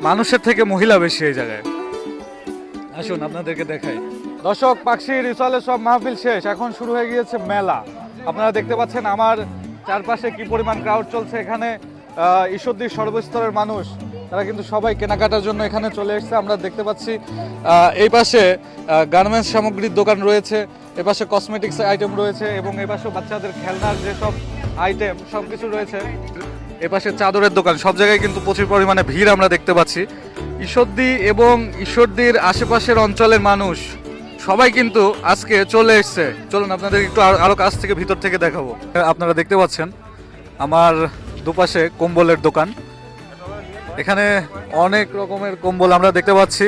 মানুষের থেকে মহিলা বেশি এই জায়গায়। আসুন আপনাদেরকে দেখাই। দর্শক, পাকশি রিসোর্টের সব মাহফিল শেষ, এখন শুরু হয়ে গিয়েছে মেলা। আপনারা দেখতে পাচ্ছেন আমার চারপাশে কি পরিমাণ ক্রাউড চলছে। এখানে ঈশ্বরদীর সর্বস্তরের মানুষ তারা কিন্তু সবাই কেনাকাটার জন্য এখানে চলে এসেছে। আমরা দেখতে পাচ্ছি এই পাশে গার্মেন্টস সামগ্রীর দোকান রয়েছে, এ পাশে কসমেটিক্স আইটেম রয়েছে এবং এই পাশে বাচ্চাদের খেলনার যেসব আইটেম সব কিছু রয়েছে। এ পাশে চাদরের দোকান, সব জায়গায় কিন্তু প্রচুর পরিমাণে ভিড় আমরা দেখতে পাচ্ছি। ঈশ্বরদী এবং ঈশ্বরদীর আশেপাশের অঞ্চলের মানুষ সবাই কিন্তু আজকে চলে এসছে। চলুন আপনাদের একটু আরো কাছ থেকে ভিতর থেকে দেখাবো। আপনারা দেখতে পাচ্ছেন আমার দুপাশে কম্বলের দোকান। এখানে অনেক রকমের কম্বল আমরা দেখতে পাচ্ছি,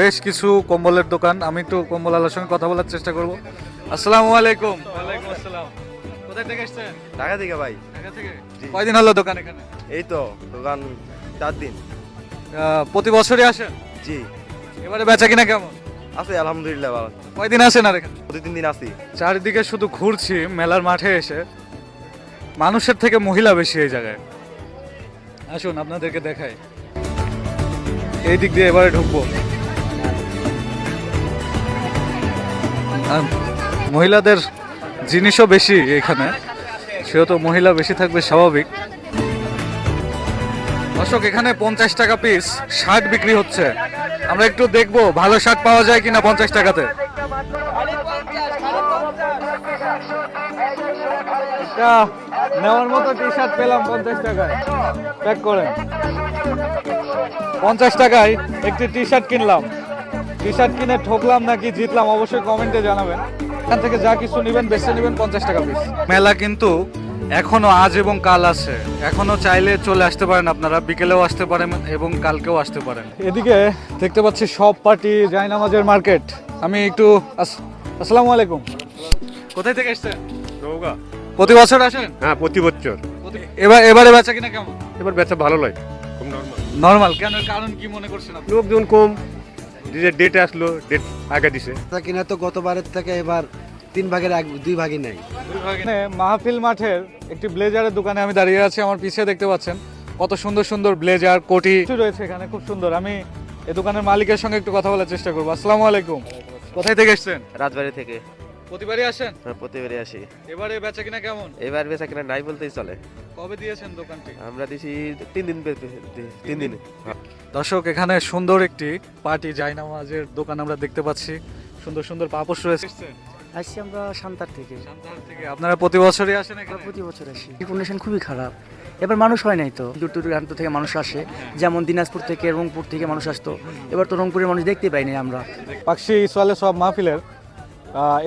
বেশ কিছু কম্বলের দোকান। আমি একটু কম্বল আলার সঙ্গে কথা বলার চেষ্টা করব। আসসালামু আলাইকুম। ওয়ালাইকুম আসসালাম। কোথা থেকে এসেছেন? ঢাকা থেকে ভাই। ঢাকা থেকে? কয়দিন হলো দোকান এখানে? এই তো দোকান 4 দিন। প্রতি বছরই আসেন? জি। এবারে বেচা কিনা কেমন? আছে আলহামদুলিল্লাহ ভালো। কয়দিন আসেন আর এখানে? প্রতি 3 দিন আসি। চারিদিকে শুধু ঘুরছি মেলার মাঠে এসে, মানুষের থেকে মহিলা বেশি এই জায়গায়। আসুন আপনাদেরকে দেখাই। এই দিক দিয়ে এবারে ঢুকবো। মহিলাদের জিনিসও বেশি এখানে, সেহেতু মহিলা বেশি থাকবে স্বাভাবিক। দর্শক, এখানে 50 টাকা পিস শার্ট বিক্রি হচ্ছে। আমরা একটু দেখবো ভালো শার্ট পাওয়া যায় কিনা 50 টাকাতে। নেওয়ার মতো টি শার্ট পেলাম 50 টাকায়, প্যাক করেন। 50 টাকায় একটি টি শার্ট কিনলাম। টি শার্ট কিনে ঠকলাম নাকি জিতলাম অবশ্যই কমেন্টে জানাবেন। এখান থেকে যা কিছু নেবেন বেছে নেবেন 50 টাকা পিস। মেলা কিন্তু এখনো আজ এবং কাল আছে, এখনো চাইলে চলে আসতে পারেন আপনারা, বিকেলেও আসতে পারেন এবং কালকেও আসতে পারেন। এদিকে দেখতে পাচ্ছি সব পার্টি জায়নামাজের মার্কেট। আমি একটু আসসালামু আলাইকুম। কোথায় থেকে এসেছেন? নওগাঁ। প্রতি বছর আসেন? হ্যাঁ, প্রতি বছর। এবারে বেচা কিনা কেমন? এবার বেচা ভালো নয়, খুব নরমাল। নরমাল কেন? কারণ কি মনে করছেন আপনি? লোকজন কম, যে ডেট আসলো, ডেট আগে দিছে। কিনা তো গতবারের থেকে এবার 3 ভাগের 2 ভাগই নাই। মাহফিল মাঠের একটি ব্লেজারের দোকানে আমি দাঁড়িয়ে আছি। আমার পিছিয়ে দেখতে পাচ্ছেন কত সুন্দর সুন্দর ব্লেজার, কোটি রয়েছে এখানে, খুব সুন্দর। আমি এই দোকানের মালিকের সঙ্গে একটু কথা বলার চেষ্টা করবো। আসসালামু আলাইকুম। কোথায় থেকে এসেছেন? রাজবাড়ি থেকে। প্রতিবারই আসেন? হ্যাঁ, প্রতিবারই আসি। এবারে বেচা কিনা কেমন? এবার বেচা কিনা নাই বলতেই চলে। কবে দিয়েছেন দোকানটি? আমরা দিছি 3 দিন 3 দিন। দর্শক, এখানে সুন্দর একটি পার্টি জায়নামাজের দোকান আমরা দেখতে পাচ্ছি। সুন্দর সুন্দর পাপোশ রয়েছে। আসছি আমরা সান্তার থেকে। সান্তাহার থেকে। আপনারা প্রতি বছরই আসেন এখানে? প্রতি বছর আসি। কন্ডিশন খুবই খারাপ, এবার মানুষ হয় নাই তো। দূর দূরান্ত থেকে মানুষ আসে, যেমন দিনাজপুর থেকে, রংপুর থেকে মানুষ আসতো। এবার তো রংপুরের মানুষ দেখতে পাইনি আমরা। পাকশি ইসওয়ালের সব মাহফিলের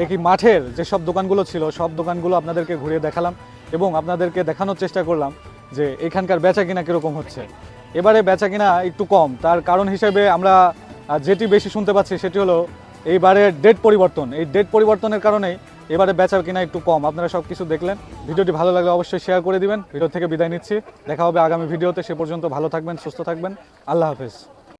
একই মাঠের যেসব দোকানগুলো ছিল সব দোকানগুলো আপনাদেরকে ঘুরিয়ে দেখালাম এবং আপনাদেরকে দেখানোর চেষ্টা করলাম যে এখানকার বেচা কিনা কীরকম হচ্ছে। এবারে বেচা কিনা একটু কম, তার কারণ হিসেবে আমরা যেটি বেশি শুনতে পাচ্ছি সেটি হলো এইবারে ডেট পরিবর্তন। এই ডেট পরিবর্তনের কারণেই এবারে বেচা কিনা একটু কম। আপনারা সব কিছু দেখলেন। ভিডিওটি ভালো লাগলে অবশ্যই শেয়ার করে দিবেন। ভিডিও থেকে বিদায় নিচ্ছি, দেখা হবে আগামী ভিডিওতে। সে পর্যন্ত ভালো থাকবেন, সুস্থ থাকবেন। আল্লাহ হাফেজ।